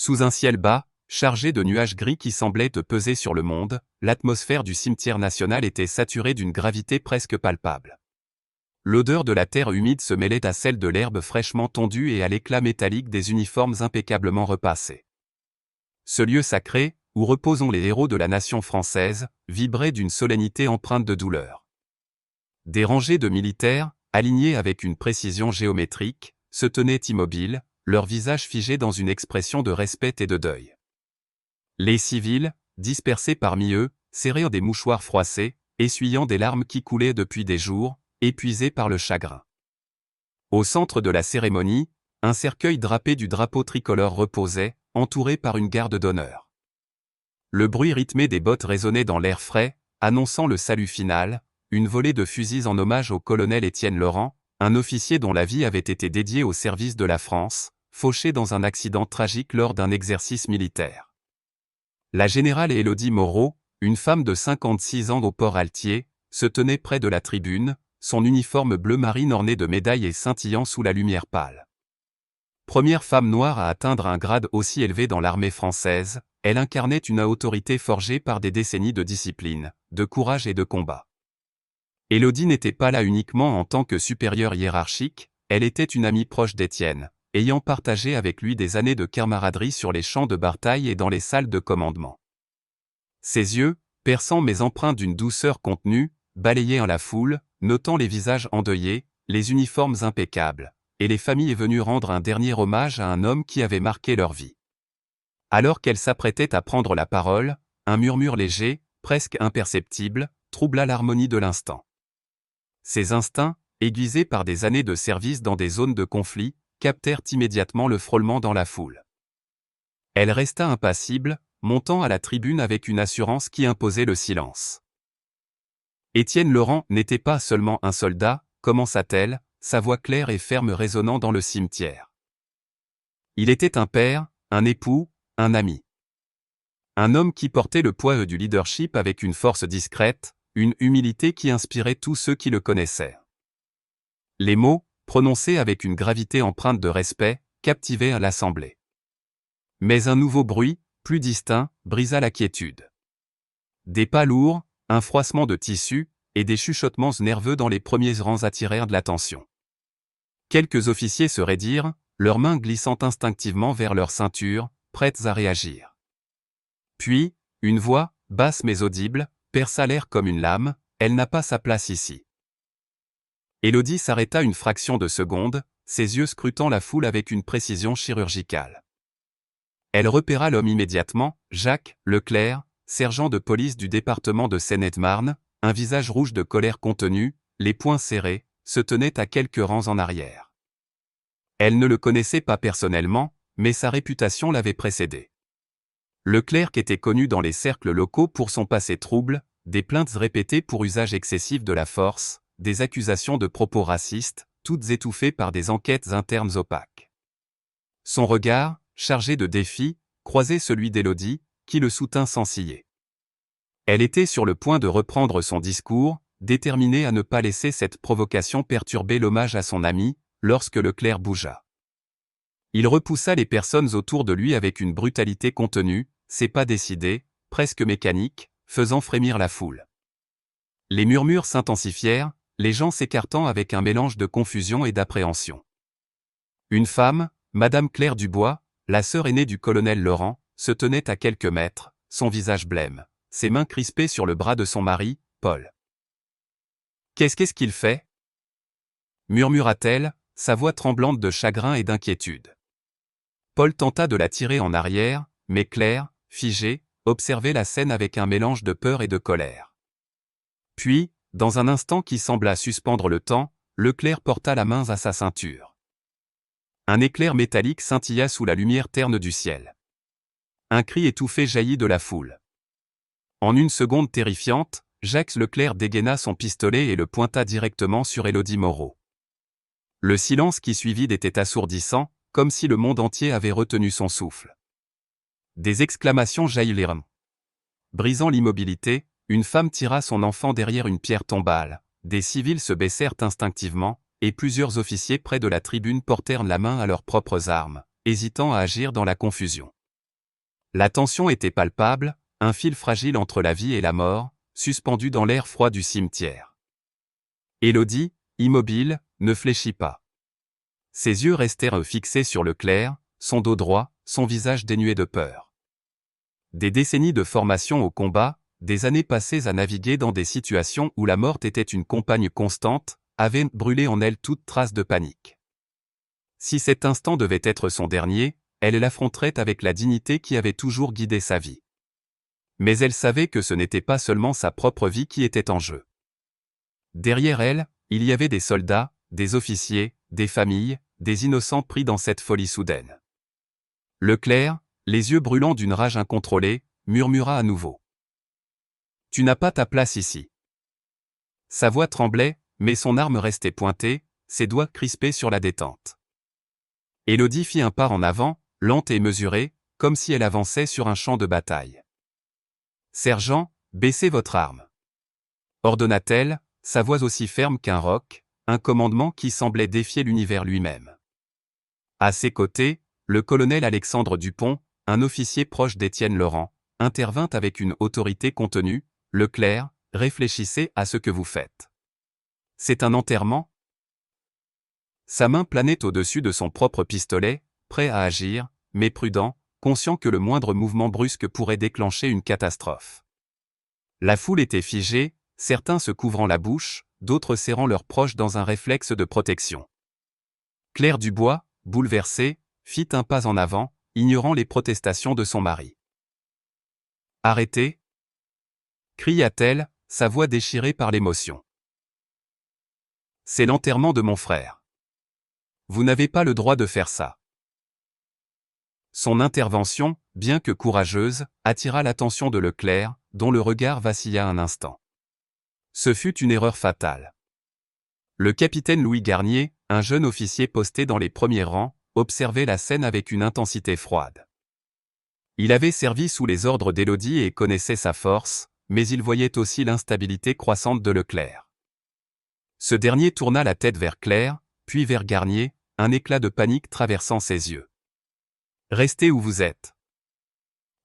Sous un ciel bas, chargé de nuages gris qui semblaient peser sur le monde, l'atmosphère du cimetière national était saturée d'une gravité presque palpable. L'odeur de la terre humide se mêlait à celle de l'herbe fraîchement tondue et à l'éclat métallique des uniformes impeccablement repassés. Ce lieu sacré, où reposent les héros de la nation française, vibrait d'une solennité empreinte de douleur. Des rangées de militaires, alignés avec une précision géométrique, se tenaient immobiles, leurs visages figés dans une expression de respect et de deuil. Les civils, dispersés parmi eux, serraient des mouchoirs froissés, essuyant des larmes qui coulaient depuis des jours, épuisés par le chagrin. Au centre de la cérémonie, un cercueil drapé du drapeau tricolore reposait, entouré par une garde d'honneur. Le bruit rythmé des bottes résonnait dans l'air frais, annonçant le salut final, une volée de fusils en hommage au colonel Étienne Laurent, un officier dont la vie avait été dédiée au service de la France, fauché dans un accident tragique lors d'un exercice militaire. La générale Élodie Moreau, une femme de 56 ans au port altier, se tenait près de la tribune, son uniforme bleu marine orné de médailles et scintillant sous la lumière pâle. Première femme noire à atteindre un grade aussi élevé dans l'armée française, elle incarnait une autorité forgée par des décennies de discipline, de courage et de combat. Élodie n'était pas là uniquement en tant que supérieure hiérarchique, elle était une amie proche d'Étienne, ayant partagé avec lui des années de camaraderie sur les champs de bataille et dans les salles de commandement. Ses yeux, perçants mais empreints d'une douceur contenue, balayaient la foule, notant les visages endeuillés, les uniformes impeccables, et les familles venues rendre un dernier hommage à un homme qui avait marqué leur vie. Alors qu'elle s'apprêtait à prendre la parole, un murmure léger, presque imperceptible, troubla l'harmonie de l'instant. Ses instincts, aiguisés par des années de service dans des zones de conflit, captèrent immédiatement le frôlement dans la foule. Elle resta impassible, montant à la tribune avec une assurance qui imposait le silence. Étienne Laurent n'était pas seulement un soldat, commença-t-elle, sa voix claire et ferme résonnant dans le cimetière. Il était un père, un époux, un ami. Un homme qui portait le poids du leadership avec une force discrète, une humilité qui inspirait tous ceux qui le connaissaient. Les mots, prononcés avec une gravité empreinte de respect, captivaient l'assemblée. Mais un nouveau bruit, plus distinct, brisa la quiétude. Des pas lourds, un froissement de tissu, et des chuchotements nerveux dans les premiers rangs attirèrent de l'attention. Quelques officiers se raidirent, leurs mains glissant instinctivement vers leur ceinture, prêtes à réagir. Puis, une voix, basse mais audible, perça l'air comme une lame, elle n'a pas sa place ici. Élodie s'arrêta une fraction de seconde, ses yeux scrutant la foule avec une précision chirurgicale. Elle repéra l'homme immédiatement, Jacques Leclerc, sergent de police du département de Seine-et-Marne, un visage rouge de colère contenue, les poings serrés, se tenait à quelques rangs en arrière. Elle ne le connaissait pas personnellement, mais sa réputation l'avait précédé. Leclerc était connu dans les cercles locaux pour son passé trouble, des plaintes répétées pour usage excessif de la force, des accusations de propos racistes, toutes étouffées par des enquêtes internes opaques. Son regard, chargé de défis, croisait celui d'Élodie, qui le soutint sans ciller. Elle était sur le point de reprendre son discours, déterminée à ne pas laisser cette provocation perturber l'hommage à son ami, lorsque Leclerc bougea. Il repoussa les personnes autour de lui avec une brutalité contenue, ses pas décidés, presque mécaniques, faisant frémir la foule. Les murmures s'intensifièrent, les gens s'écartant avec un mélange de confusion et d'appréhension. Une femme, Madame Claire Dubois, la sœur aînée du colonel Laurent, se tenait à quelques mètres, son visage blême, ses mains crispées sur le bras de son mari, Paul. « Qu'est-ce qu'il fait » murmura-t-elle, sa voix tremblante de chagrin et d'inquiétude. Paul tenta de la tirer en arrière, mais Claire, figée, observait la scène avec un mélange de peur et de colère. Puis, dans un instant qui sembla suspendre le temps, Leclerc porta la main à sa ceinture. Un éclair métallique scintilla sous la lumière terne du ciel. Un cri étouffé jaillit de la foule. En une seconde terrifiante, Jacques Leclerc dégaina son pistolet et le pointa directement sur Élodie Moreau. Le silence qui suivit était assourdissant, comme si le monde entier avait retenu son souffle. Des exclamations jaillirent. Brisant l'immobilité, une femme tira son enfant derrière une pierre tombale, des civils se baissèrent instinctivement, et plusieurs officiers près de la tribune portèrent la main à leurs propres armes, hésitant à agir dans la confusion. La tension était palpable, un fil fragile entre la vie et la mort, suspendu dans l'air froid du cimetière. Élodie, immobile, ne fléchit pas. Ses yeux restèrent fixés sur le clerc, son dos droit, son visage dénué de peur. Des décennies de formation au combat, des années passées à naviguer dans des situations où la mort était une compagne constante, avaient brûlé en elle toute trace de panique. Si cet instant devait être son dernier, elle l'affronterait avec la dignité qui avait toujours guidé sa vie. Mais elle savait que ce n'était pas seulement sa propre vie qui était en jeu. Derrière elle, il y avait des soldats, des officiers, des familles, des innocents pris dans cette folie soudaine. Le clerc, les yeux brûlants d'une rage incontrôlée, murmura à nouveau. « Tu n'as pas ta place ici. » Sa voix tremblait, mais son arme restait pointée, ses doigts crispés sur la détente. Élodie fit un pas en avant, lente et mesurée, comme si elle avançait sur un champ de bataille. « Sergent, baissez votre arme. » ordonna-t-elle, sa voix aussi ferme qu'un roc, un commandement qui semblait défier l'univers lui-même. À ses côtés, le colonel Alexandre Dupont, un officier proche d'Étienne Laurent, intervint avec une autorité contenue. « Le clerc, réfléchissez à ce que vous faites. C'est un enterrement ?» Sa main planait au-dessus de son propre pistolet, prêt à agir, mais prudent, conscient que le moindre mouvement brusque pourrait déclencher une catastrophe. La foule était figée, certains se couvrant la bouche, d'autres serrant leurs proches dans un réflexe de protection. Claire Dubois, bouleversée, fit un pas en avant, ignorant les protestations de son mari. « Arrêtez !» cria-t-elle, sa voix déchirée par l'émotion. « C'est l'enterrement de mon frère. Vous n'avez pas le droit de faire ça. » Son intervention, bien que courageuse, attira l'attention de Leclerc, dont le regard vacilla un instant. Ce fut une erreur fatale. Le capitaine Louis Garnier, un jeune officier posté dans les premiers rangs, observait la scène avec une intensité froide. Il avait servi sous les ordres d'Élodie et connaissait sa force, mais il voyait aussi l'instabilité croissante de Leclerc. Ce dernier tourna la tête vers Claire, puis vers Garnier, un éclat de panique traversant ses yeux. « Restez où vous êtes !»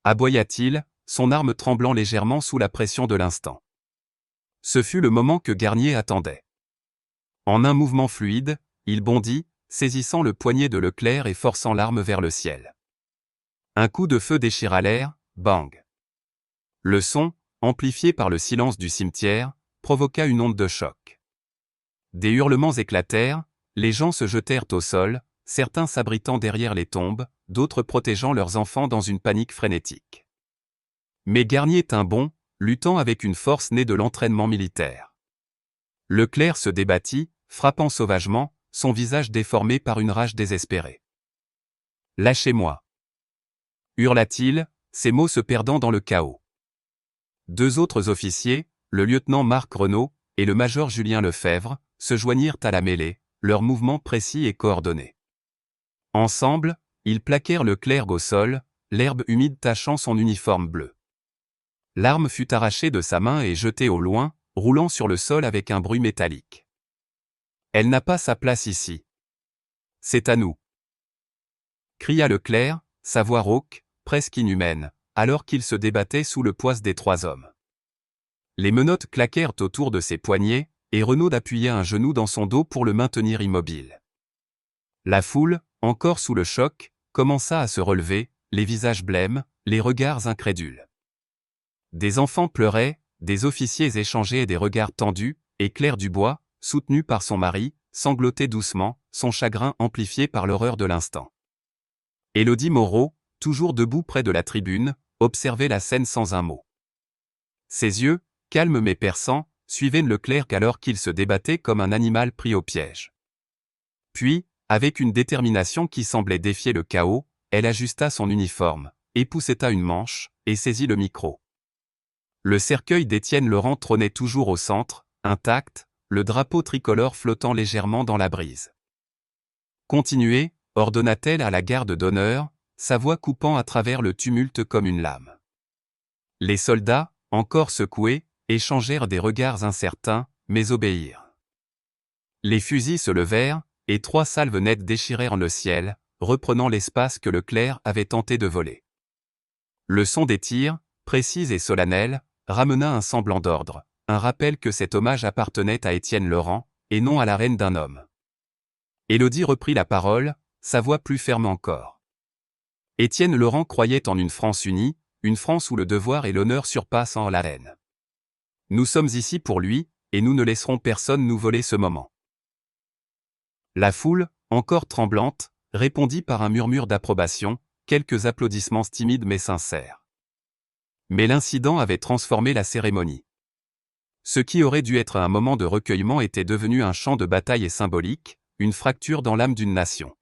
aboya-t-il, son arme tremblant légèrement sous la pression de l'instant. Ce fut le moment que Garnier attendait. En un mouvement fluide, il bondit, saisissant le poignet de Leclerc et forçant l'arme vers le ciel. Un coup de feu déchira l'air, bang. Le son, amplifié par le silence du cimetière, provoqua une onde de choc. Des hurlements éclatèrent, les gens se jetèrent au sol, certains s'abritant derrière les tombes, d'autres protégeant leurs enfants dans une panique frénétique. Mais Garnier tint bon, luttant avec une force née de l'entraînement militaire. Leclerc se débattit, frappant sauvagement, son visage déformé par une rage désespérée. « Lâchez-moi !» hurla-t-il, ses mots se perdant dans le chaos. Deux autres officiers, le lieutenant Marc Renaud et le major Julien Lefebvre, se joignirent à la mêlée, leurs mouvements précis et coordonnés. Ensemble, ils plaquèrent Leclerc au sol, l'herbe humide tachant son uniforme bleu. L'arme fut arrachée de sa main et jetée au loin, roulant sur le sol avec un bruit métallique. « Elle n'a pas sa place ici. C'est à nous !» cria Leclerc, sa voix rauque, presque inhumaine, alors qu'il se débattait sous le poids des trois hommes. Les menottes claquèrent autour de ses poignets, et Renaud appuyait un genou dans son dos pour le maintenir immobile. La foule, encore sous le choc, commença à se relever, les visages blêmes, les regards incrédules. Des enfants pleuraient, des officiers échangeaient des regards tendus, et Claire Dubois, soutenue par son mari, sanglotait doucement, son chagrin amplifié par l'horreur de l'instant. Élodie Moreau, toujours debout près de la tribune, observait la scène sans un mot. Ses yeux, calmes mais perçants, suivaient Leclerc alors qu'il se débattait comme un animal pris au piège. Puis, avec une détermination qui semblait défier le chaos, elle ajusta son uniforme, épousseta une manche, et saisit le micro. Le cercueil d'Étienne Laurent trônait toujours au centre, intact, le drapeau tricolore flottant légèrement dans la brise. « Continuez », ordonna-t-elle à la garde d'honneur, sa voix coupant à travers le tumulte comme une lame. Les soldats, encore secoués, échangèrent des regards incertains, mais obéirent. Les fusils se levèrent, et trois salves nettes déchirèrent le ciel, reprenant l'espace que Leclerc avait tenté de voler. Le son des tirs, précis et solennel, ramena un semblant d'ordre, un rappel que cet hommage appartenait à Étienne Laurent, et non à la reine d'un homme. Élodie reprit la parole, sa voix plus ferme encore. Étienne Laurent croyait en une France unie, une France où le devoir et l'honneur surpassent en la haine. Nous sommes ici pour lui, et nous ne laisserons personne nous voler ce moment. La foule, encore tremblante, répondit par un murmure d'approbation, quelques applaudissements timides mais sincères. Mais l'incident avait transformé la cérémonie. Ce qui aurait dû être un moment de recueillement était devenu un champ de bataille et symbolique, une fracture dans l'âme d'une nation.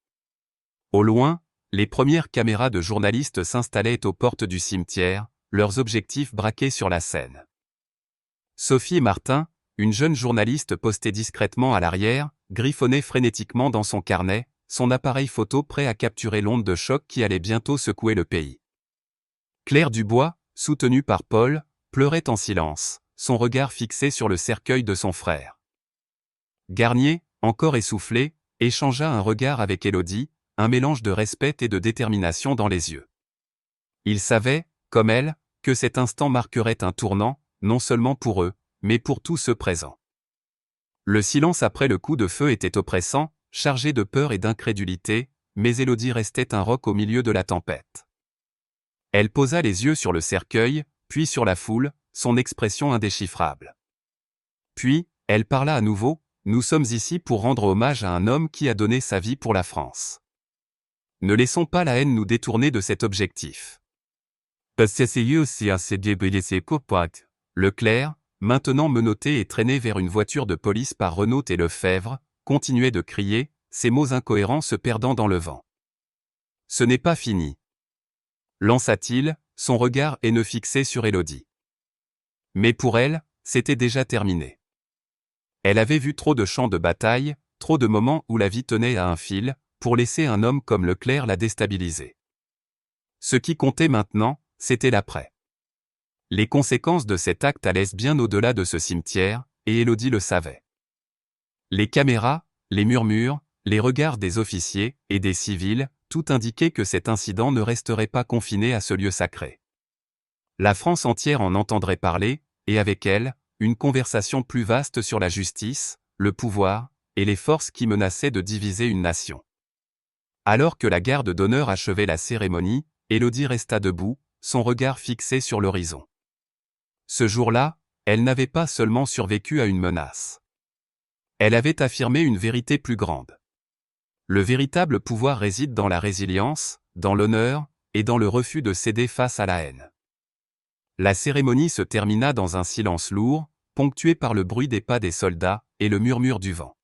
Au loin, les premières caméras de journalistes s'installaient aux portes du cimetière, leurs objectifs braqués sur la scène. Sophie Martin, une jeune journaliste postée discrètement à l'arrière, griffonnait frénétiquement dans son carnet, son appareil photo prêt à capturer l'onde de choc qui allait bientôt secouer le pays. Claire Dubois, soutenue par Paul, pleurait en silence, son regard fixé sur le cercueil de son frère. Garnier, encore essoufflé, échangea un regard avec Élodie, un mélange de respect et de détermination dans les yeux. Il savait, comme elle, que cet instant marquerait un tournant, non seulement pour eux, mais pour tous ceux présents. Le silence après le coup de feu était oppressant, chargé de peur et d'incrédulité, mais Élodie restait un roc au milieu de la tempête. Elle posa les yeux sur le cercueil, puis sur la foule, son expression indéchiffrable. Puis, elle parla à nouveau, « Nous sommes ici pour rendre hommage à un homme qui a donné sa vie pour la France. Ne laissons pas la haine nous détourner de cet objectif. » Leclerc, maintenant menotté et traîné vers une voiture de police par Renaud et Lefebvre, continuait de crier, ses mots incohérents se perdant dans le vent. « Ce n'est pas fini. » lança-t-il, son regard haineux fixé sur Élodie. Mais pour elle, c'était déjà terminé. Elle avait vu trop de champs de bataille, trop de moments où la vie tenait à un fil, pour laisser un homme comme Leclerc la déstabiliser. Ce qui comptait maintenant, c'était l'après. Les conséquences de cet acte allaient bien au-delà de ce cimetière, et Élodie le savait. Les caméras, les murmures, les regards des officiers et des civils, tout indiquait que cet incident ne resterait pas confiné à ce lieu sacré. La France entière en entendrait parler, et avec elle, une conversation plus vaste sur la justice, le pouvoir, et les forces qui menaçaient de diviser une nation. Alors que la garde d'honneur achevait la cérémonie, Élodie resta debout, son regard fixé sur l'horizon. Ce jour-là, elle n'avait pas seulement survécu à une menace. Elle avait affirmé une vérité plus grande. Le véritable pouvoir réside dans la résilience, dans l'honneur, et dans le refus de céder face à la haine. La cérémonie se termina dans un silence lourd, ponctué par le bruit des pas des soldats et le murmure du vent.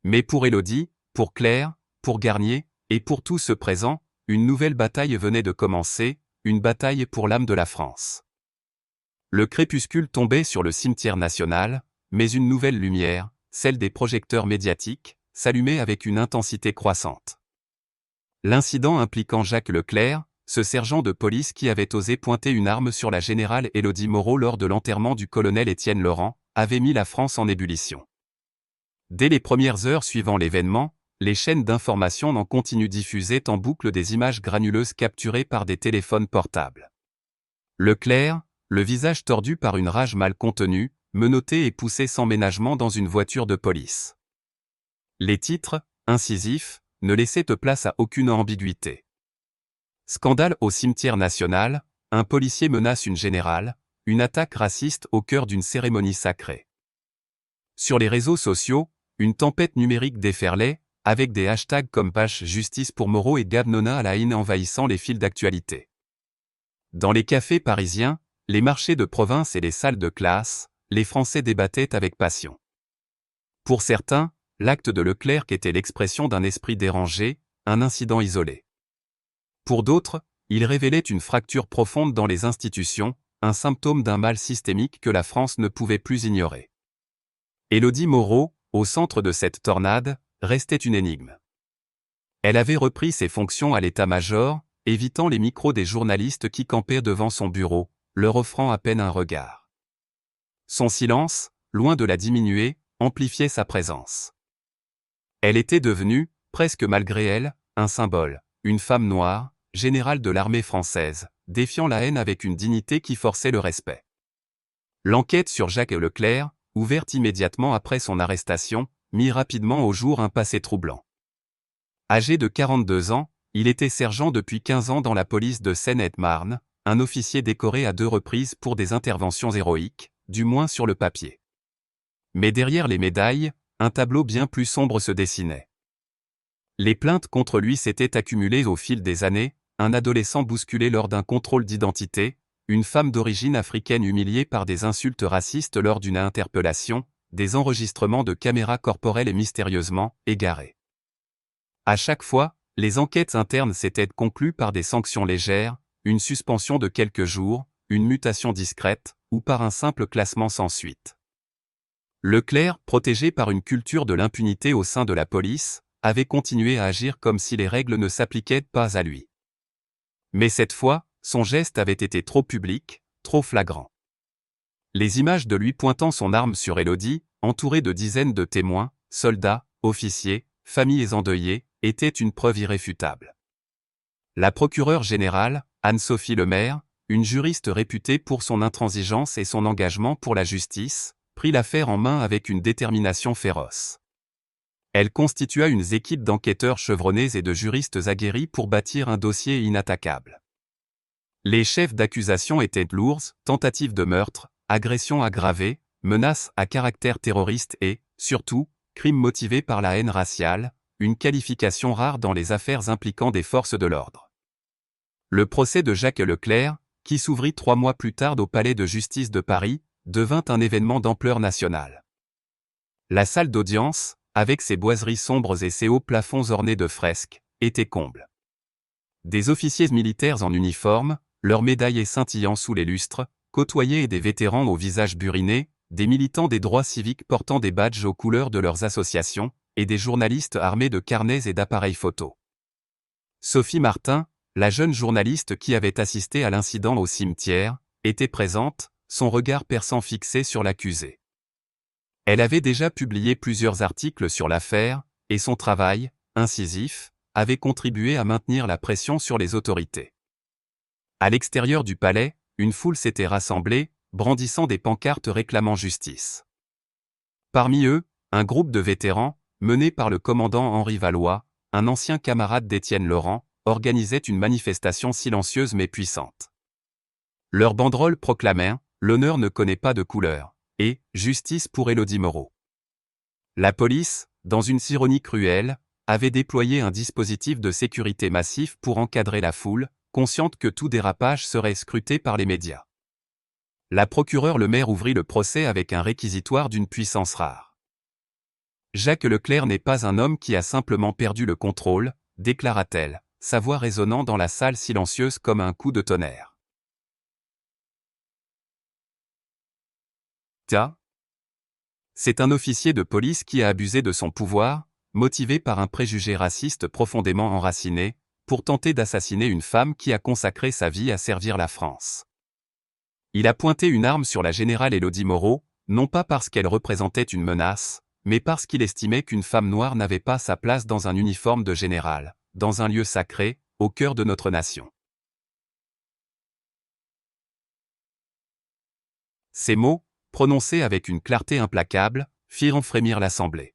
Mais pour Élodie, pour Claire, pour Garnier, et pour tous ceux présents, une nouvelle bataille venait de commencer, une bataille pour l'âme de la France. Le crépuscule tombait sur le cimetière national, mais une nouvelle lumière, celle des projecteurs médiatiques, s'allumait avec une intensité croissante. L'incident impliquant Jacques Leclerc, ce sergent de police qui avait osé pointer une arme sur la générale Élodie Moreau lors de l'enterrement du colonel Étienne Laurent, avait mis la France en ébullition. Dès les premières heures suivant l'événement, les chaînes d'information n'en continuent diffusaient en boucle des images granuleuses capturées par des téléphones portables. Leclerc, le visage tordu par une rage mal contenue, menotté et poussé sans ménagement dans une voiture de police. Les titres, incisifs, ne laissaient place à aucune ambiguïté. Scandale au cimetière national, un policier menace une générale, une attaque raciste au cœur d'une cérémonie sacrée. Sur les réseaux sociaux, une tempête numérique déferlait, avec des hashtags comme #Justice pour Moreau et Gab Nona à la haine envahissant les fils d'actualité. Dans les cafés parisiens, les marchés de province et les salles de classe, les Français débattaient avec passion. Pour certains, l'acte de Leclerc était l'expression d'un esprit dérangé, un incident isolé. Pour d'autres, il révélait une fracture profonde dans les institutions, un symptôme d'un mal systémique que la France ne pouvait plus ignorer. Élodie Moreau, au centre de cette tornade, restait une énigme. Elle avait repris ses fonctions à l'état-major, évitant les micros des journalistes qui campaient devant son bureau, leur offrant à peine un regard. Son silence, loin de la diminuer, amplifiait sa présence. Elle était devenue, presque malgré elle, un symbole, une femme noire, générale de l'armée française, défiant la haine avec une dignité qui forçait le respect. L'enquête sur Jacques Leclerc, ouverte immédiatement après son arrestation, mit rapidement au jour un passé troublant. Âgé de 42 ans, il était sergent depuis 15 ans dans la police de Seine-et-Marne, un officier décoré à 2 reprises pour des interventions héroïques, du moins sur le papier. Mais derrière les médailles, un tableau bien plus sombre se dessinait. Les plaintes contre lui s'étaient accumulées au fil des années, un adolescent bousculé lors d'un contrôle d'identité, une femme d'origine africaine humiliée par des insultes racistes lors d'une interpellation, des enregistrements de caméras corporelles et mystérieusement égarés. À chaque fois, les enquêtes internes s'étaient conclues par des sanctions légères, une suspension de quelques jours, une mutation discrète, ou par un simple classement sans suite. Leclerc, protégé par une culture de l'impunité au sein de la police, avait continué à agir comme si les règles ne s'appliquaient pas à lui. Mais cette fois, son geste avait été trop public, trop flagrant. Les images de lui pointant son arme sur Élodie, entouré de dizaines de témoins, soldats, officiers, familles endeuillées, étaient une preuve irréfutable. La procureure générale, Anne-Sophie Lemaire, une juriste réputée pour son intransigeance et son engagement pour la justice, prit l'affaire en main avec une détermination féroce. Elle constitua une équipe d'enquêteurs chevronnés et de juristes aguerris pour bâtir un dossier inattaquable. Les chefs d'accusation étaient lourds, tentatives de meurtre, agressions aggravées, menaces à caractère terroriste et, surtout, crimes motivés par la haine raciale, une qualification rare dans les affaires impliquant des forces de l'ordre. Le procès de Jacques Leclerc, qui s'ouvrit 3 mois plus tard au Palais de justice de Paris, devint un événement d'ampleur nationale. La salle d'audience, avec ses boiseries sombres et ses hauts plafonds ornés de fresques, était comble. Des officiers militaires en uniforme, leurs médailles scintillant sous les lustres, côtoyés et des vétérans au visage buriné, des militants des droits civiques portant des badges aux couleurs de leurs associations, et des journalistes armés de carnets et d'appareils photo. Sophie Martin, la jeune journaliste qui avait assisté à l'incident au cimetière, était présente, son regard perçant fixé sur l'accusé. Elle avait déjà publié plusieurs articles sur l'affaire, et son travail, incisif, avait contribué à maintenir la pression sur les autorités. À l'extérieur du palais, une foule s'était rassemblée, brandissant des pancartes réclamant justice. Parmi eux, un groupe de vétérans, mené par le commandant Henri Valois, un ancien camarade d'Étienne Laurent, organisait une manifestation silencieuse mais puissante. Leurs banderoles proclamaient « L'honneur ne connaît pas de couleur » et « Justice pour Élodie Moreau ». La police, dans une ironie cruelle, avait déployé un dispositif de sécurité massif pour encadrer la foule, consciente que tout dérapage serait scruté par les médias. La procureure Lemaire ouvrit le procès avec un réquisitoire d'une puissance rare. Jacques Leclerc n'est pas un homme qui a simplement perdu le contrôle, déclara-t-elle, sa voix résonnant dans la salle silencieuse comme un coup de tonnerre. C'est un officier de police qui a abusé de son pouvoir, motivé par un préjugé raciste profondément enraciné, pour tenter d'assassiner une femme qui a consacré sa vie à servir la France. Il a pointé une arme sur la générale Élodie Moreau, non pas parce qu'elle représentait une menace, mais parce qu'il estimait qu'une femme noire n'avait pas sa place dans un uniforme de général, dans un lieu sacré, au cœur de notre nation. Ces mots, prononcés avec une clarté implacable, firent frémir l'Assemblée.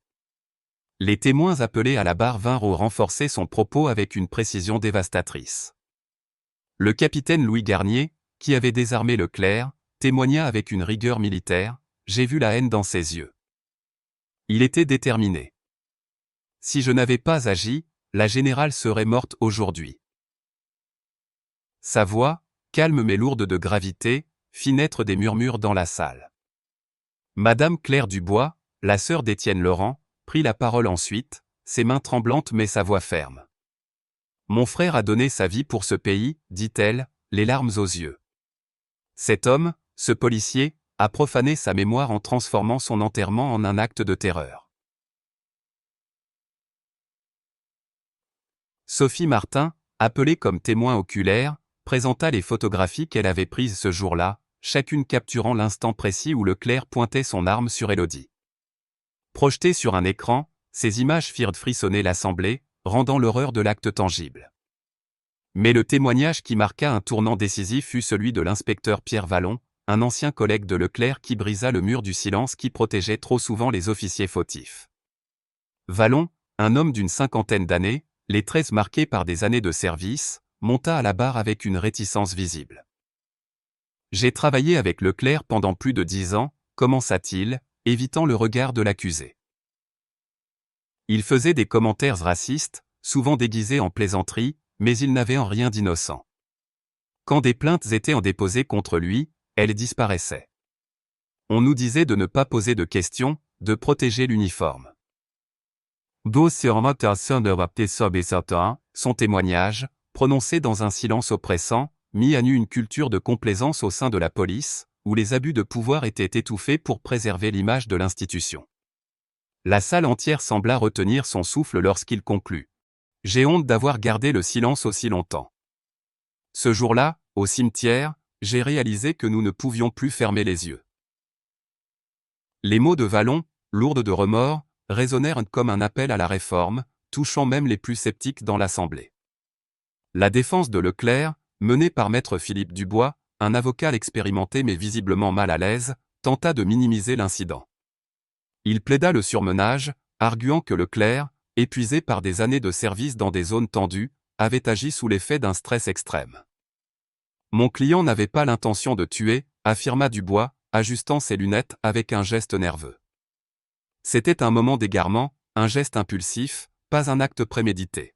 Les témoins appelés à la barre vinrent renforcer son propos avec une précision dévastatrice. Le capitaine Louis Garnier, qui avait désarmé Leclerc, témoigna avec une rigueur militaire, « J'ai vu la haine dans ses yeux. Il était déterminé. Si je n'avais pas agi, la générale serait morte aujourd'hui. » Sa voix, calme mais lourde de gravité, fit naître des murmures dans la salle. Madame Claire Dubois, la sœur d'Étienne Laurent, prit la parole ensuite, ses mains tremblantes mais sa voix ferme. « Mon frère a donné sa vie pour ce pays, dit-elle, les larmes aux yeux. Cet homme, ce policier, a profané sa mémoire en transformant son enterrement en un acte de terreur. » Sophie Martin, appelée comme témoin oculaire, présenta les photographies qu'elle avait prises ce jour-là, chacune capturant l'instant précis où Leclerc pointait son arme sur Élodie. Projetées sur un écran, ces images firent frissonner l'Assemblée, rendant l'horreur de l'acte tangible. Mais le témoignage qui marqua un tournant décisif fut celui de l'inspecteur Pierre Vallon, un ancien collègue de Leclerc qui brisa le mur du silence qui protégeait trop souvent les officiers fautifs. Vallon, un homme d'une cinquantaine d'années, les traits marqués par des années de service, monta à la barre avec une réticence visible. « J'ai travaillé avec Leclerc pendant plus de 10 ans, commença-t-il, évitant le regard de l'accusé. Il faisait des commentaires racistes, souvent déguisés en plaisanterie, mais il n'avait en rien d'innocent. Quand des plaintes étaient déposées contre lui, elles disparaissaient. On nous disait de ne pas poser de questions, de protéger l'uniforme. » Son témoignage, prononcé dans un silence oppressant, mit à nu une culture de complaisance au sein de la police, où les abus de pouvoir étaient étouffés pour préserver l'image de l'institution. La salle entière sembla retenir son souffle lorsqu'il conclut. « J'ai honte d'avoir gardé le silence aussi longtemps. Ce jour-là, au cimetière, j'ai réalisé que nous ne pouvions plus fermer les yeux. » Les mots de Vallon, lourds de remords, résonnèrent comme un appel à la réforme, touchant même les plus sceptiques dans l'Assemblée. La défense de Leclerc, menée par maître Philippe Dubois, un avocat expérimenté mais visiblement mal à l'aise, tenta de minimiser l'incident. Il plaida le surmenage, arguant que Leclerc, épuisé par des années de service dans des zones tendues, avait agi sous l'effet d'un stress extrême. « Mon client n'avait pas l'intention de tuer », affirma Dubois, ajustant ses lunettes avec un geste nerveux. C'était un moment d'égarement, un geste impulsif, pas un acte prémédité.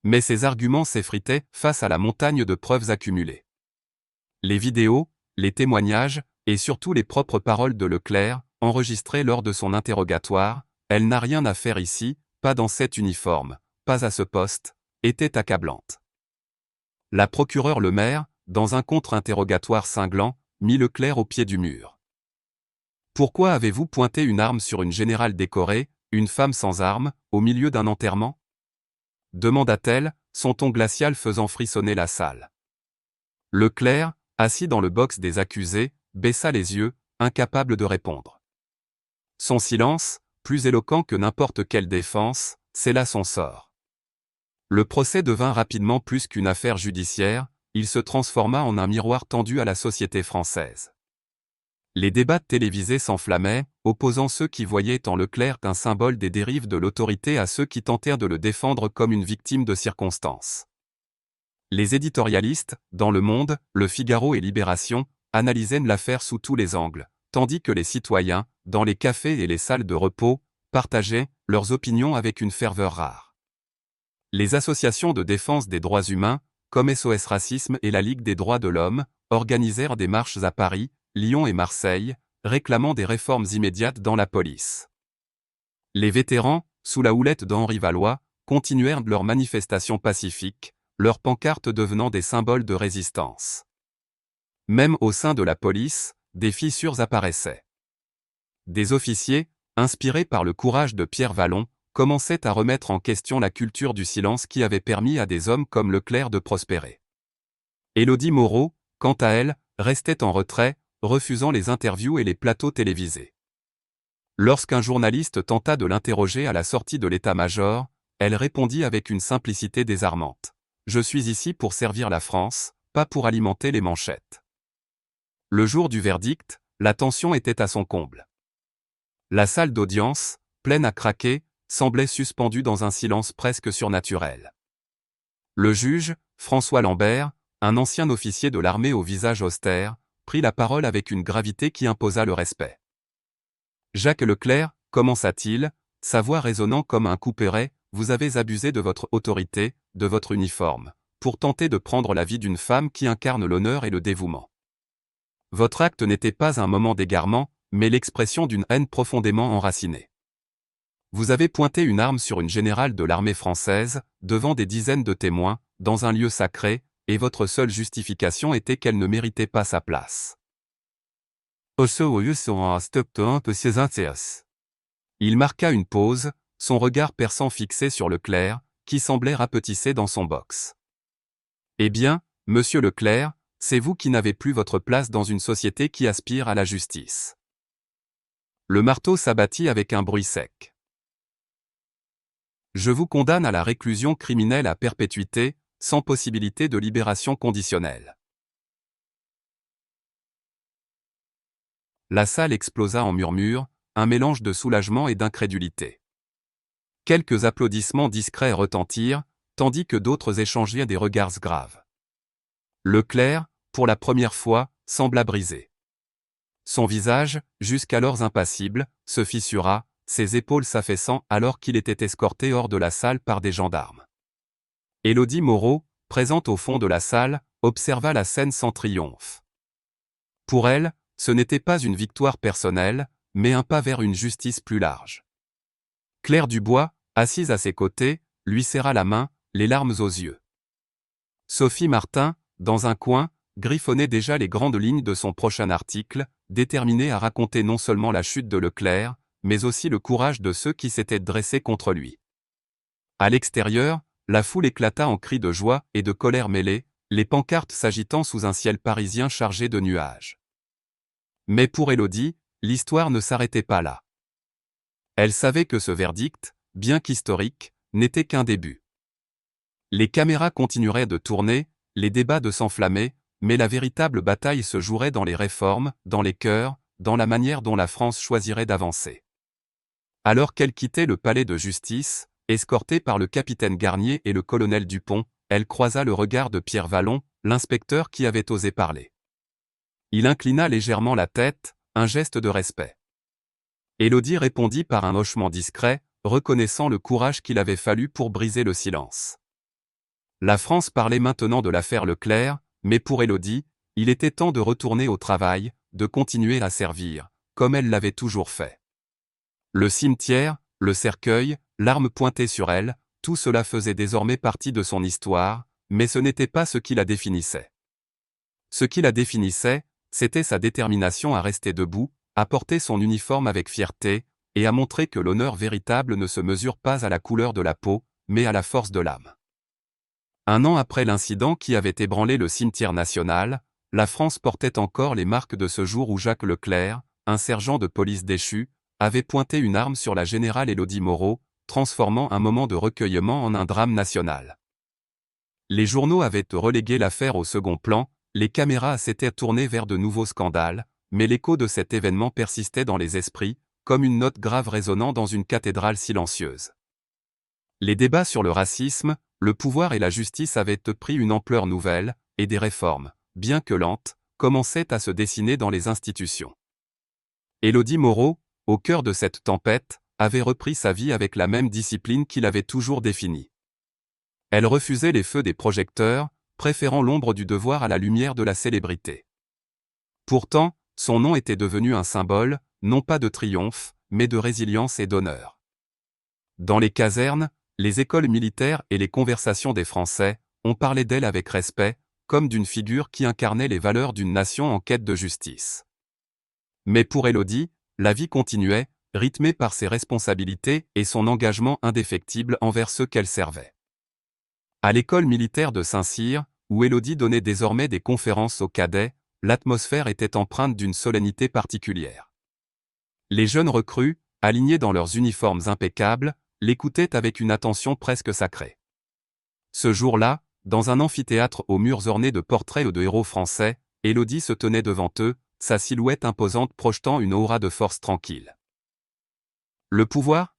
Mais ses arguments s'effritaient face à la montagne de preuves accumulées. Les vidéos, les témoignages, et surtout les propres paroles de Leclerc, enregistrées lors de son interrogatoire, « Elle n'a rien à faire ici, pas dans cet uniforme, pas à ce poste », étaient accablantes. La procureure Lemaire, dans un contre-interrogatoire cinglant, mit Leclerc au pied du mur. « Pourquoi avez-vous pointé une arme sur une générale décorée, une femme sans arme, au milieu d'un enterrement ?» demanda-t-elle, son ton glacial faisant frissonner la salle. Leclerc, assis dans le box des accusés, baissa les yeux, incapable de répondre. Son silence, plus éloquent que n'importe quelle défense, scella son sort. Le procès devint rapidement plus qu'une affaire judiciaire, il se transforma en un miroir tendu à la société française. Les débats télévisés s'enflammaient, opposant ceux qui voyaient en Leclerc un symbole des dérives de l'autorité à ceux qui tentèrent de le défendre comme une victime de circonstances. Les éditorialistes, dans Le Monde, Le Figaro et Libération, analysaient l'affaire sous tous les angles, tandis que les citoyens, dans les cafés et les salles de repos, partageaient leurs opinions avec une ferveur rare. Les associations de défense des droits humains, comme SOS Racisme et la Ligue des droits de l'homme, organisèrent des marches à Paris, Lyon et Marseille, réclamant des réformes immédiates dans la police. Les vétérans, sous la houlette d'Henri Valois, continuèrent leurs manifestations pacifiques, leurs pancartes devenant des symboles de résistance. Même au sein de la police, des fissures apparaissaient. Des officiers, inspirés par le courage de Pierre Vallon, commençaient à remettre en question la culture du silence qui avait permis à des hommes comme Leclerc de prospérer. Élodie Moreau, quant à elle, restait en retrait, refusant les interviews et les plateaux télévisés. Lorsqu'un journaliste tenta de l'interroger à la sortie de l'état-major, elle répondit avec une simplicité désarmante. « Je suis ici pour servir la France, pas pour alimenter les manchettes. » Le jour du verdict, la tension était à son comble. La salle d'audience, pleine à craquer, semblait suspendue dans un silence presque surnaturel. Le juge, François Lambert, un ancien officier de l'armée au visage austère, prit la parole avec une gravité qui imposa le respect. « Jacques Leclerc, commença-t-il, sa voix résonnant comme un couperet, vous avez abusé de votre autorité, de votre uniforme, pour tenter de prendre la vie d'une femme qui incarne l'honneur et le dévouement. Votre acte n'était pas un moment d'égarement, mais l'expression d'une haine profondément enracinée. Vous avez pointé une arme sur une générale de l'armée française, devant des dizaines de témoins, dans un lieu sacré, et votre seule justification était qu'elle ne méritait pas sa place. » Il marqua une pause, son regard perçant fixé sur Leclerc, qui semblait rapetisser dans son box. « Eh bien, monsieur Leclerc, c'est vous qui n'avez plus votre place dans une société qui aspire à la justice. » Le marteau s'abattit avec un bruit sec. « Je vous condamne à la réclusion criminelle à perpétuité, sans possibilité de libération conditionnelle. La salle explosa en murmures, un mélange de soulagement et d'incrédulité. Quelques applaudissements discrets retentirent, tandis que d'autres échangèrent des regards graves. Leclerc, pour la première fois, sembla brisé. Son visage, jusqu'alors impassible, se fissura, ses épaules s'affaissant alors qu'il était escorté hors de la salle par des gendarmes. Élodie Moreau, présente au fond de la salle, observa la scène sans triomphe. Pour elle, ce n'était pas une victoire personnelle, mais un pas vers une justice plus large. Claire Dubois, assise à ses côtés, lui serra la main, les larmes aux yeux. Sophie Martin, dans un coin, griffonnait déjà les grandes lignes de son prochain article, déterminée à raconter non seulement la chute de Leclerc, mais aussi le courage de ceux qui s'étaient dressés contre lui. À l'extérieur, la foule éclata en cris de joie et de colère mêlés, les pancartes s'agitant sous un ciel parisien chargé de nuages. Mais pour Élodie, l'histoire ne s'arrêtait pas là. Elle savait que ce verdict, bien qu'historique, n'était qu'un début. Les caméras continueraient de tourner, les débats de s'enflammer, mais la véritable bataille se jouerait dans les réformes, dans les cœurs, dans la manière dont la France choisirait d'avancer. Alors qu'elle quittait le palais de justice, escortée par le capitaine Garnier et le colonel Dupont, elle croisa le regard de Pierre Vallon, l'inspecteur qui avait osé parler. Il inclina légèrement la tête, un geste de respect. Élodie répondit par un hochement discret, reconnaissant le courage qu'il avait fallu pour briser le silence. La France parlait maintenant de l'affaire Leclerc, mais pour Élodie, il était temps de retourner au travail, de continuer à servir, comme elle l'avait toujours fait. Le cimetière, le cercueil, l'arme pointée sur elle, tout cela faisait désormais partie de son histoire, mais ce n'était pas ce qui la définissait. Ce qui la définissait, c'était sa détermination à rester debout, à porter son uniforme avec fierté, et à montrer que l'honneur véritable ne se mesure pas à la couleur de la peau, mais à la force de l'âme. Un an après l'incident qui avait ébranlé le cimetière national, la France portait encore les marques de ce jour où Jacques Leclerc, un sergent de police déchu, avait pointé une arme sur la générale Élodie Moreau, transformant un moment de recueillement en un drame national. Les journaux avaient relégué l'affaire au second plan, les caméras s'étaient tournées vers de nouveaux scandales, mais l'écho de cet événement persistait dans les esprits, comme une note grave résonnant dans une cathédrale silencieuse. Les débats sur le racisme, le pouvoir et la justice avaient pris une ampleur nouvelle, et des réformes, bien que lentes, commençaient à se dessiner dans les institutions. Élodie Moreau, au cœur de cette tempête, avait repris sa vie avec la même discipline qu'il avait toujours définie. Elle refusait les feux des projecteurs, préférant l'ombre du devoir à la lumière de la célébrité. Pourtant, son nom était devenu un symbole, non pas de triomphe, mais de résilience et d'honneur. Dans les casernes, les écoles militaires et les conversations des Français, on parlait d'elle avec respect, comme d'une figure qui incarnait les valeurs d'une nation en quête de justice. Mais pour Élodie, la vie continuait, rythmée par ses responsabilités et son engagement indéfectible envers ceux qu'elle servait. À l'école militaire de Saint-Cyr, où Élodie donnait désormais des conférences aux cadets, l'atmosphère était empreinte d'une solennité particulière. Les jeunes recrues, alignés dans leurs uniformes impeccables, l'écoutaient avec une attention presque sacrée. Ce jour-là, dans un amphithéâtre aux murs ornés de portraits de héros français, Élodie se tenait devant eux, sa silhouette imposante projetant une aura de force tranquille. Le pouvoir ?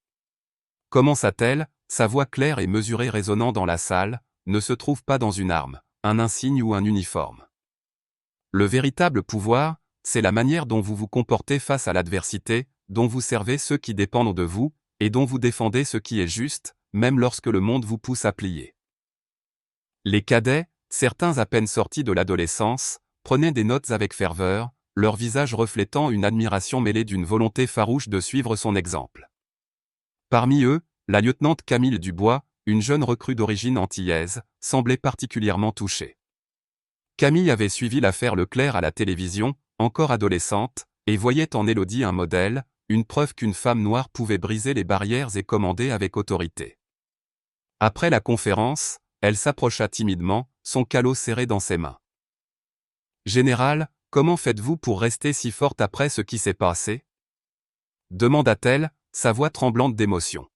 Commença-t-elle, sa voix claire et mesurée résonnant dans la salle, ne se trouve pas dans une arme, un insigne ou un uniforme. Le véritable pouvoir, c'est la manière dont vous vous comportez face à l'adversité, dont vous servez ceux qui dépendent de vous, et dont vous défendez ce qui est juste, même lorsque le monde vous pousse à plier. Les cadets, certains à peine sortis de l'adolescence, prenaient des notes avec ferveur, leur visage reflétant une admiration mêlée d'une volonté farouche de suivre son exemple. Parmi eux, la lieutenant Camille Dubois, une jeune recrue d'origine antillaise, semblait particulièrement touchée. Camille avait suivi l'affaire Leclerc à la télévision, encore adolescente, et voyait en Élodie un modèle, une preuve qu'une femme noire pouvait briser les barrières et commander avec autorité. Après la conférence, elle s'approcha timidement, son calot serré dans ses mains. « Général, comment faites-vous pour rester si forte après ce qui s'est passé ?» demanda-t-elle, sa voix tremblante d'émotion.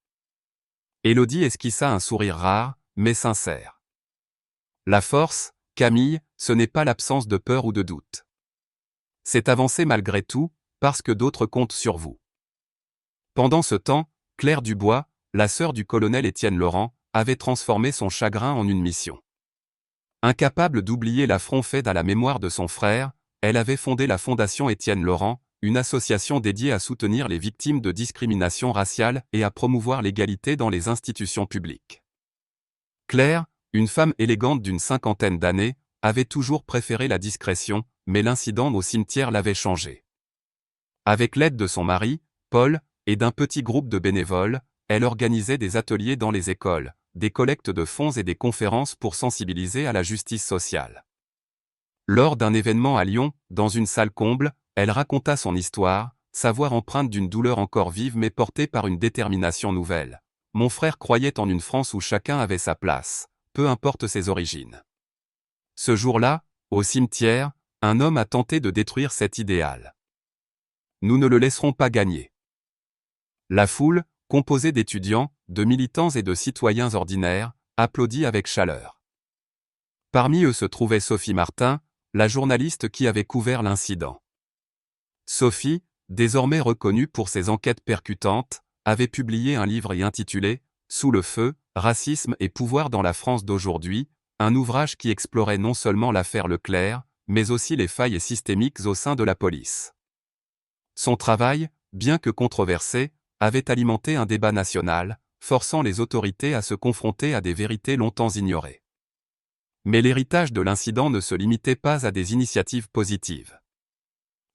Élodie esquissa un sourire rare, mais sincère. La force, Camille, ce n'est pas l'absence de peur ou de doute. C'est avancer malgré tout, parce que d'autres comptent sur vous. Pendant ce temps, Claire Dubois, la sœur du colonel Étienne Laurent, avait transformé son chagrin en une mission. Incapable d'oublier l'affront fait à la mémoire de son frère, elle avait fondé la Fondation Étienne Laurent, une association dédiée à soutenir les victimes de discrimination raciale et à promouvoir l'égalité dans les institutions publiques. Claire, une femme élégante d'une cinquantaine d'années, avait toujours préféré la discrétion, mais l'incident au cimetière l'avait changée. Avec l'aide de son mari, Paul, et d'un petit groupe de bénévoles, elle organisait des ateliers dans les écoles, des collectes de fonds et des conférences pour sensibiliser à la justice sociale. Lors d'un événement à Lyon, dans une salle comble, elle raconta son histoire, sa voix empreinte d'une douleur encore vive mais portée par une détermination nouvelle. Mon frère croyait en une France où chacun avait sa place, peu importe ses origines. Ce jour-là, au cimetière, un homme a tenté de détruire cet idéal. Nous ne le laisserons pas gagner. La foule, composée d'étudiants, de militants et de citoyens ordinaires, applaudit avec chaleur. Parmi eux se trouvait Sophie Martin, la journaliste qui avait couvert l'incident. Sophie, désormais reconnue pour ses enquêtes percutantes, avait publié un livre intitulé « Sous le feu, racisme et pouvoir dans la France d'aujourd'hui », un ouvrage qui explorait non seulement l'affaire Leclerc, mais aussi les failles systémiques au sein de la police. Son travail, bien que controversé, avait alimenté un débat national, forçant les autorités à se confronter à des vérités longtemps ignorées. Mais l'héritage de l'incident ne se limitait pas à des initiatives positives.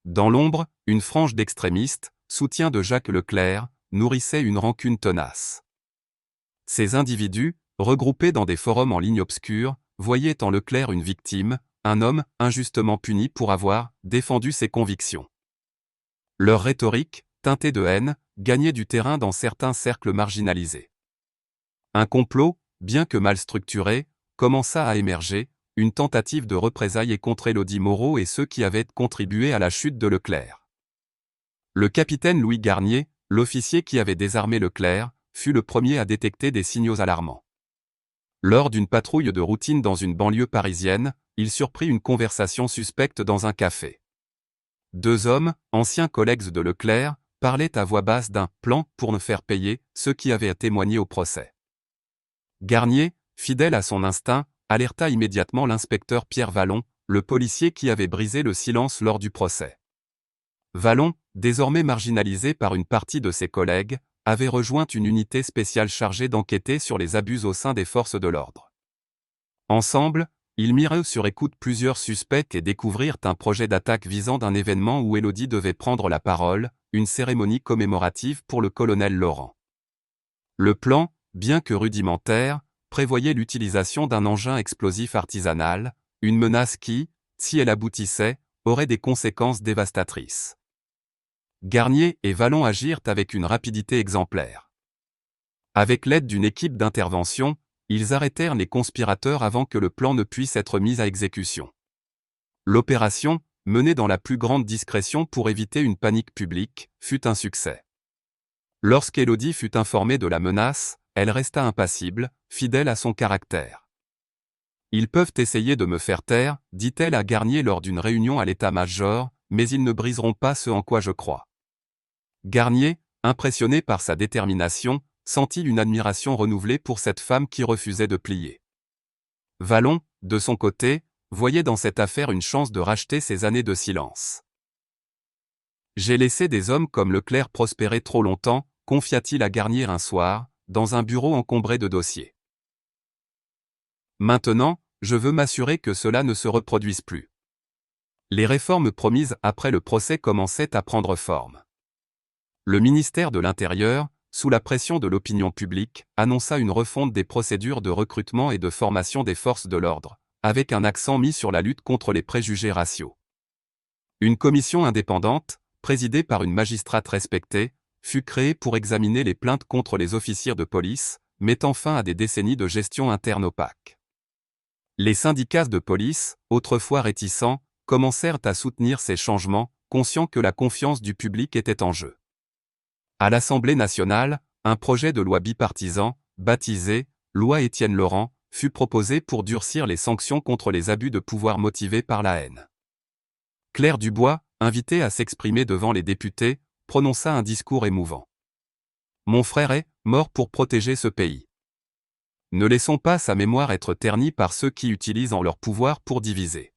Dans l'ombre, une frange d'extrémistes, soutien de Jacques Leclerc, nourrissait une rancune tenace. Ces individus, regroupés dans des forums en ligne obscurs, voyaient en Leclerc une victime, un homme injustement puni pour avoir défendu ses convictions. Leur rhétorique, teintée de haine, gagnait du terrain dans certains cercles marginalisés. Un complot, bien que mal structuré, commença à émerger, une tentative de représailles contre Élodie Moreau et ceux qui avaient contribué à la chute de Leclerc. Le capitaine Louis Garnier, l'officier qui avait désarmé Leclerc, fut le premier à détecter des signaux alarmants. Lors d'une patrouille de routine dans une banlieue parisienne, il surprit une conversation suspecte dans un café. Deux hommes, anciens collègues de Leclerc, parlaient à voix basse d'un « plan pour ne faire payer » ceux qui avaient témoigné au procès. Garnier, fidèle à son instinct, alerta immédiatement l'inspecteur Pierre Vallon, le policier qui avait brisé le silence lors du procès. Vallon, désormais marginalisé par une partie de ses collègues, avait rejoint une unité spéciale chargée d'enquêter sur les abus au sein des forces de l'ordre. Ensemble, ils mirent sur écoute plusieurs suspects et découvrirent un projet d'attaque visant d'un événement où Élodie devait prendre la parole, une cérémonie commémorative pour le colonel Laurent. Le plan, bien que rudimentaire, prévoyait l'utilisation d'un engin explosif artisanal, une menace qui, si elle aboutissait, aurait des conséquences dévastatrices. Garnier et Vallon agirent avec une rapidité exemplaire. Avec l'aide d'une équipe d'intervention, ils arrêtèrent les conspirateurs avant que le plan ne puisse être mis à exécution. L'opération, menée dans la plus grande discrétion pour éviter une panique publique, fut un succès. Lorsqu'Élodie fut informée de la menace, elle resta impassible, fidèle à son caractère. « Ils peuvent essayer de me faire taire », dit-elle à Garnier lors d'une réunion à l'état-major, « mais ils ne briseront pas ce en quoi je crois. » Garnier, impressionné par sa détermination, sentit une admiration renouvelée pour cette femme qui refusait de plier. Vallon, de son côté, voyait dans cette affaire une chance de racheter ses années de silence. « J'ai laissé des hommes comme Leclerc prospérer trop longtemps », confia-t-il à Garnier un soir, dans un bureau encombré de dossiers. « Maintenant, je veux m'assurer que cela ne se reproduise plus. » Les réformes promises après le procès commençaient à prendre forme. Le ministère de l'Intérieur, sous la pression de l'opinion publique, annonça une refonte des procédures de recrutement et de formation des forces de l'ordre, avec un accent mis sur la lutte contre les préjugés raciaux. Une commission indépendante, présidée par une magistrate respectée, fut créée pour examiner les plaintes contre les officiers de police, mettant fin à des décennies de gestion interne opaque. Les syndicats de police, autrefois réticents, commencèrent à soutenir ces changements, conscients que la confiance du public était en jeu. À l'Assemblée nationale, un projet de loi bipartisan, baptisé « Loi Étienne Laurent », fut proposée pour durcir les sanctions contre les abus de pouvoir motivés par la haine. Claire Dubois, invitée à s'exprimer devant les députés, prononça un discours émouvant. « Mon frère est mort pour protéger ce pays. Ne laissons pas sa mémoire être ternie par ceux qui utilisent leur pouvoir pour diviser. »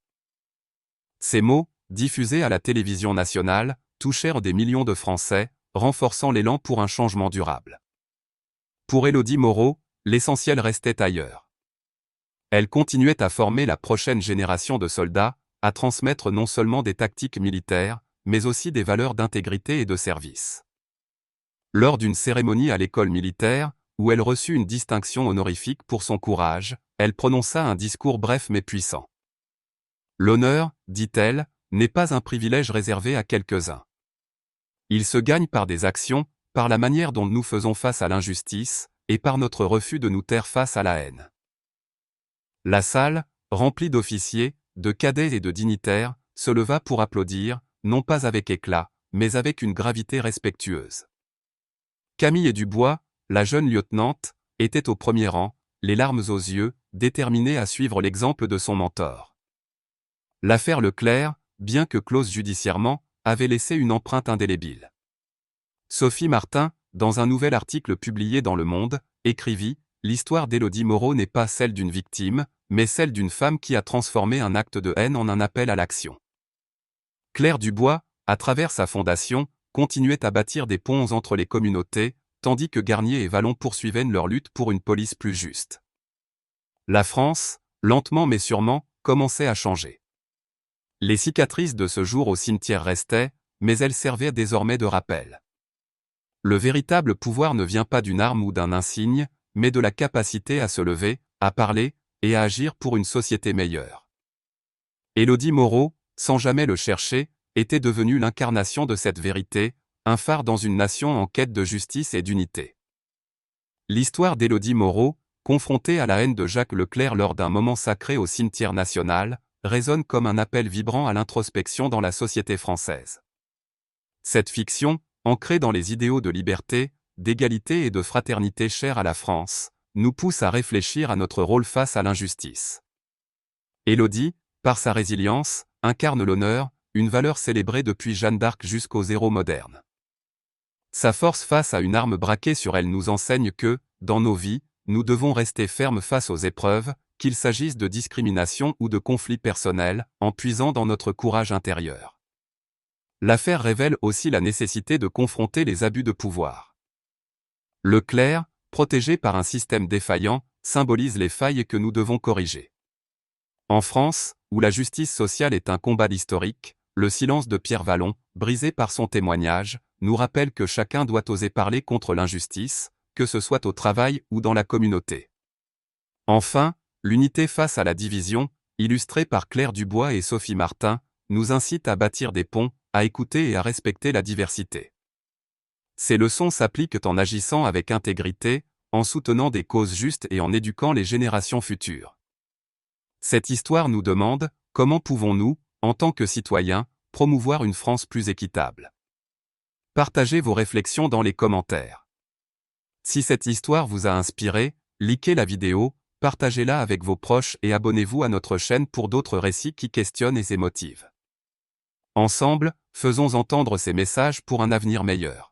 Ces mots, diffusés à la télévision nationale, touchèrent des millions de Français, renforçant l'élan pour un changement durable. Pour Élodie Moreau, l'essentiel restait ailleurs. Elle continuait à former la prochaine génération de soldats, à transmettre non seulement des tactiques militaires, mais aussi des valeurs d'intégrité et de service. Lors d'une cérémonie à l'école militaire, où elle reçut une distinction honorifique pour son courage, elle prononça un discours bref mais puissant. « L'honneur, dit-elle, n'est pas un privilège réservé à quelques-uns. Il se gagne par des actions, par la manière dont nous faisons face à l'injustice, et par notre refus de nous taire face à la haine. » La salle, remplie d'officiers, de cadets et de dignitaires, se leva pour applaudir, non pas avec éclat, mais avec une gravité respectueuse. Camille Dubois, la jeune lieutenante, était au premier rang, les larmes aux yeux, déterminée à suivre l'exemple de son mentor. L'affaire Leclerc, bien que close judiciairement, avait laissé une empreinte indélébile. Sophie Martin, dans un nouvel article publié dans Le Monde, écrivit « L'histoire d'Élodie Moreau n'est pas celle d'une victime, mais celle d'une femme qui a transformé un acte de haine en un appel à l'action. » Claire Dubois, à travers sa fondation, continuait à bâtir des ponts entre les communautés, tandis que Garnier et Vallon poursuivaient leur lutte pour une police plus juste. La France, lentement mais sûrement, commençait à changer. Les cicatrices de ce jour au cimetière restaient, mais elles servaient désormais de rappel. Le véritable pouvoir ne vient pas d'une arme ou d'un insigne, mais de la capacité à se lever, à parler, et à agir pour une société meilleure. Élodie Moreau, sans jamais le chercher, était devenue l'incarnation de cette vérité, un phare dans une nation en quête de justice et d'unité. L'histoire d'Élodie Moreau, confrontée à la haine de Jacques Leclerc lors d'un moment sacré au cimetière national, résonne comme un appel vibrant à l'introspection dans la société française. Cette fiction, ancrée dans les idéaux de liberté, d'égalité et de fraternité chers à la France, nous pousse à réfléchir à notre rôle face à l'injustice. Élodie, par sa résilience, incarne l'honneur, une valeur célébrée depuis Jeanne d'Arc jusqu'aux héros modernes. Sa force face à une arme braquée sur elle nous enseigne que, dans nos vies, nous devons rester fermes face aux épreuves, qu'il s'agisse de discrimination ou de conflits personnels, en puisant dans notre courage intérieur. L'affaire révèle aussi la nécessité de confronter les abus de pouvoir. Leclerc, protégé par un système défaillant, symbolise les failles que nous devons corriger. En France, où la justice sociale est un combat historique, le silence de Pierre Vallon, brisé par son témoignage, nous rappelle que chacun doit oser parler contre l'injustice, que ce soit au travail ou dans la communauté. Enfin, l'unité face à la division, illustrée par Claire Dubois et Sophie Martin, nous incite à bâtir des ponts, à écouter et à respecter la diversité. Ces leçons s'appliquent en agissant avec intégrité, en soutenant des causes justes et en éduquant les générations futures. Cette histoire nous demande, comment pouvons-nous, en tant que citoyens, promouvoir une France plus équitable? Partagez vos réflexions dans les commentaires. Si cette histoire vous a inspiré, likez la vidéo, partagez-la avec vos proches et abonnez-vous à notre chaîne pour d'autres récits qui questionnent et émotivent. Ensemble, faisons entendre ces messages pour un avenir meilleur.